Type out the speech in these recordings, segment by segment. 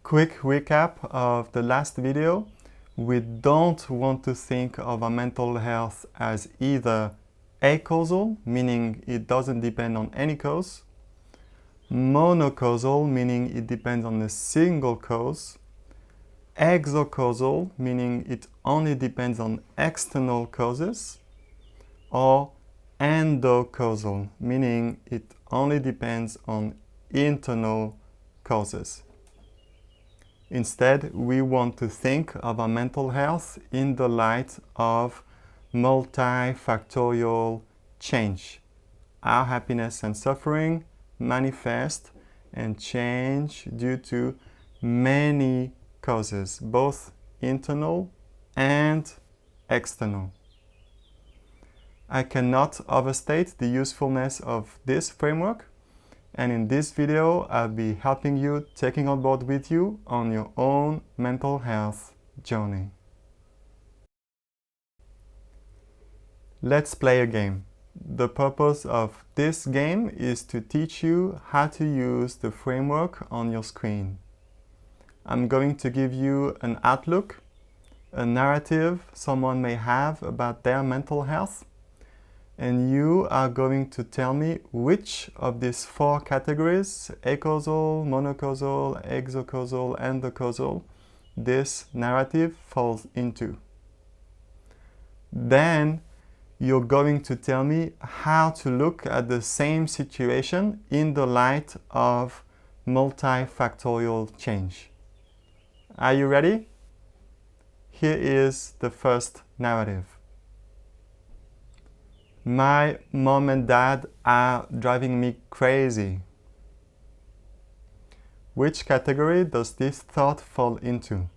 Quick recap of the last video. We don't want to think of our mental health as either acausal, meaning it doesn't depend on any cause, monocausal, meaning it depends on a single cause, exocausal, meaning it only depends on external causes, or endocausal, meaning it only depends on internal causes. Instead, we want to think of our mental health in the light of multifactorial change. Our happiness and suffering manifest and change due to many causes, both internal and external. I cannot overstate the usefulness of this framework, and in this video I'll be helping you, taking on board with you on your own mental health journey. Let's play a game. The purpose of this game is to teach you how to use the framework on your screen. I'm going to give you an outlook, a narrative someone may have about their mental health, and you are going to tell me which of these four categories, acausal, monocausal, exocausal, endocausal, this narrative falls into. Then you're going to tell me how to look at the same situation in the light of multifactorial change. Are you ready? Here is the first narrative. My mom and dad are driving me crazy. Which category does this thought fall into?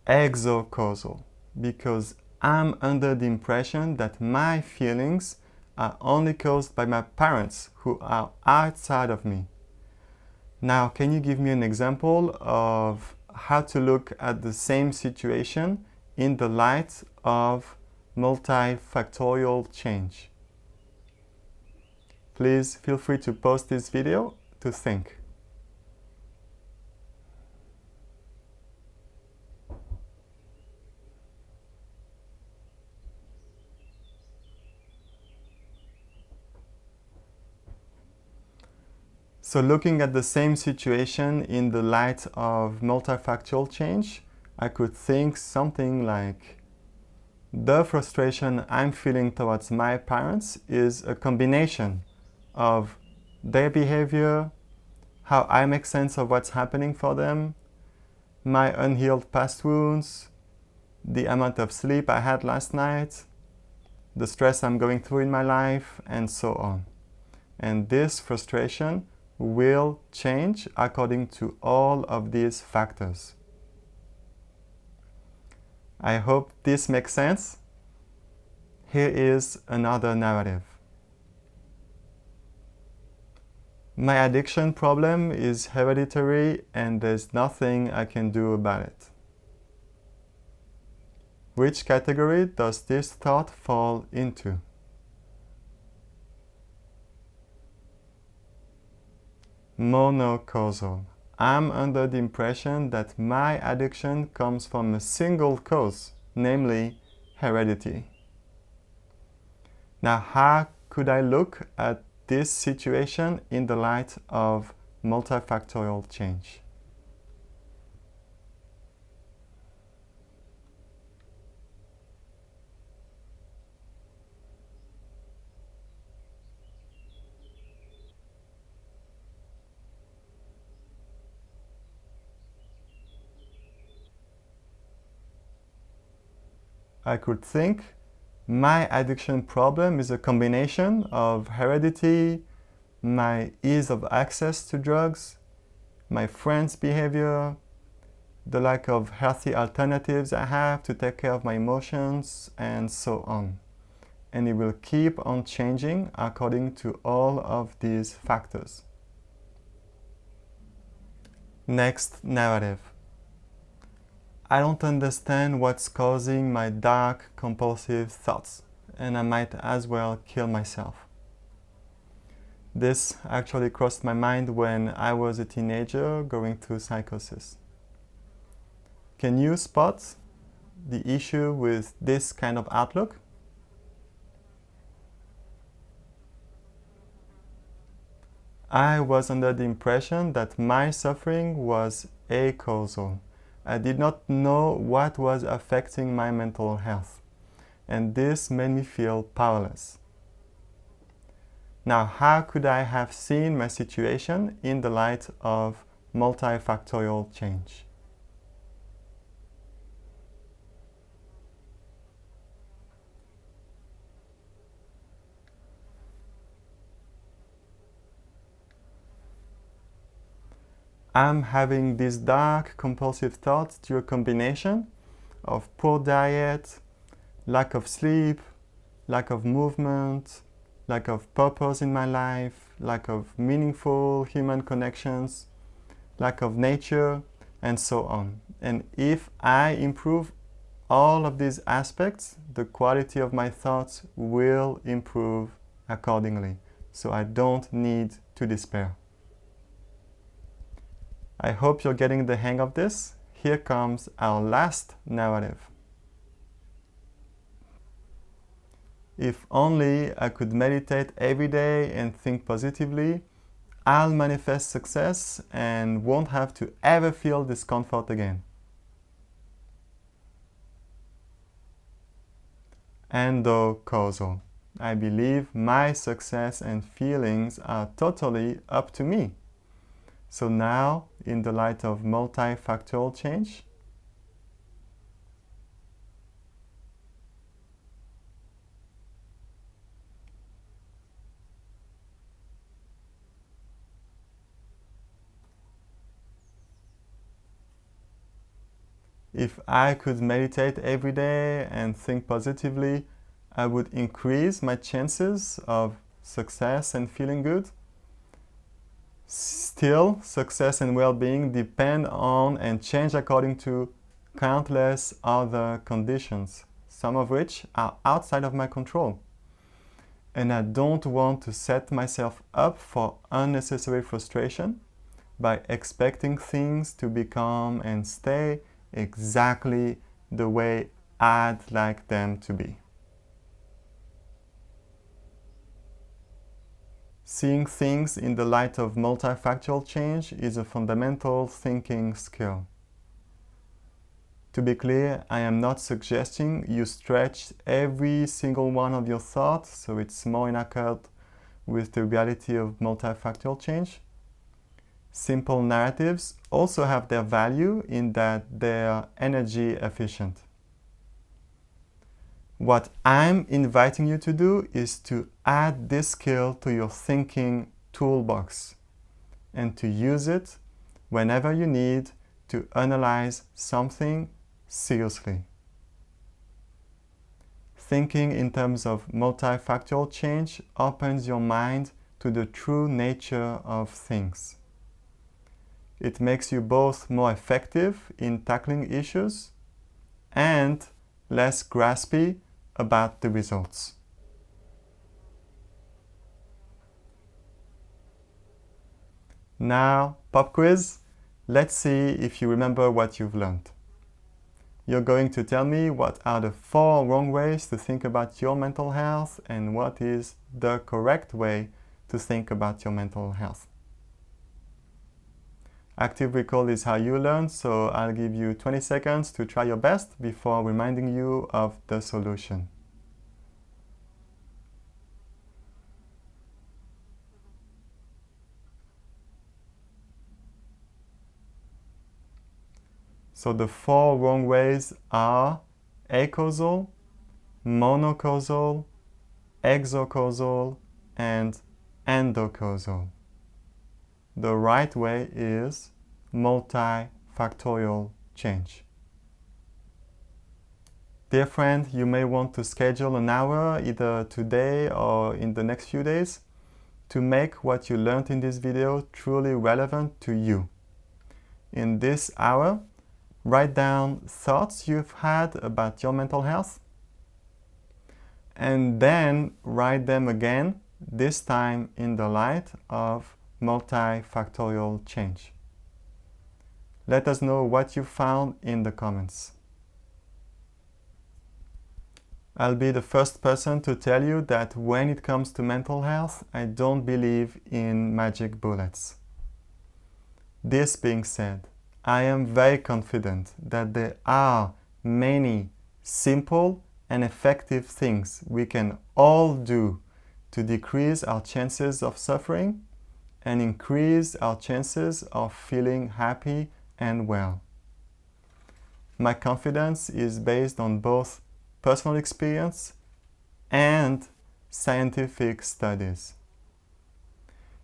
Exocausal, because I'm under the impression that my feelings are only caused by my parents who are outside of me. Now, can you give me an example of how to look at the same situation in the light of multifactorial change? Please feel free to pause this video to think. So looking at the same situation in the light of multifactorial change, I could think something like, the frustration I'm feeling towards my parents is a combination of their behavior, how I make sense of what's happening for them, my unhealed past wounds, the amount of sleep I had last night, the stress I'm going through in my life, and so on. And this frustration will change according to all of these factors. I hope this makes sense. Here is another narrative. My addiction problem is hereditary and there's nothing I can do about it. Which category does this thought fall into? Monocausal. I'm under the impression that my addiction comes from a single cause, namely heredity. Now, how could I look at this situation in the light of multifactorial change? I could think my addiction problem is a combination of heredity, my ease of access to drugs, my friends' behavior, the lack of healthy alternatives I have to take care of my emotions, and so on. And it will keep on changing according to all of these factors. Next narrative. I don't understand what's causing my dark, compulsive thoughts, and I might as well kill myself. This actually crossed my mind when I was a teenager going through psychosis. Can you spot the issue with this kind of outlook? I was under the impression that my suffering was acausal. I did not know what was affecting my mental health, and this made me feel powerless. Now, how could I have seen my situation in the light of multifactorial change? I'm having these dark, compulsive thoughts due to a combination of poor diet, lack of sleep, lack of movement, lack of purpose in my life, lack of meaningful human connections, lack of nature, and so on. And if I improve all of these aspects, the quality of my thoughts will improve accordingly. So I don't need to despair. I hope you're getting the hang of this. Here comes our last narrative. If only I could meditate every day and think positively, I'll manifest success and won't have to ever feel discomfort again. Endocausal. I believe my success and feelings are totally up to me. So now, in the light of multifactorial change, if I could meditate every day and think positively, I would increase my chances of success and feeling good. Still, success and well-being depend on and change according to countless other conditions, some of which are outside of my control. And I don't want to set myself up for unnecessary frustration by expecting things to become and stay exactly the way I'd like them to be. Seeing things in the light of multifactorial change is a fundamental thinking skill. To be clear, I am not suggesting you stretch every single one of your thoughts so it's more in accord with the reality of multifactorial change. Simple narratives also have their value in that they're energy efficient. What I'm inviting you to do is to add this skill to your thinking toolbox and to use it whenever you need to analyze something seriously. Thinking in terms of multifactorial change opens your mind to the true nature of things. It makes you both more effective in tackling issues and less graspy about the results. Now, pop quiz. Let's see if you remember what you've learned. You're going to tell me what are the 4 wrong ways to think about your mental health and what is the correct way to think about your mental health. Active recall is how you learn, so I'll give you 20 seconds to try your best before reminding you of the solution. So the 4 wrong ways are acausal, monocausal, exocausal, and endocausal. The right way is multifactorial change. Dear friend, you may want to schedule an hour either today or in the next few days to make what you learned in this video truly relevant to you. In this hour, write down thoughts you've had about your mental health and then write them again this time in the light of multifactorial change. Let us know what you found in the comments. I'll be the first person to tell you that when it comes to mental health, I don't believe in magic bullets. This being said, I am very confident that there are many simple and effective things we can all do to decrease our chances of suffering and increase our chances of feeling happy and well. My confidence is based on both personal experience and scientific studies.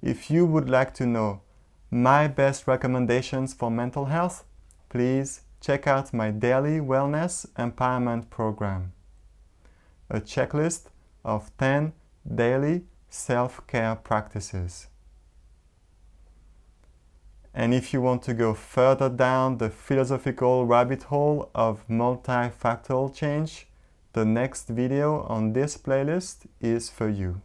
If you would like to know my best recommendations for mental health, please check out my daily wellness empowerment program, a checklist of 10 daily self-care practices. And if you want to go further down the philosophical rabbit hole of multifactorial change, the next video on this playlist is for you.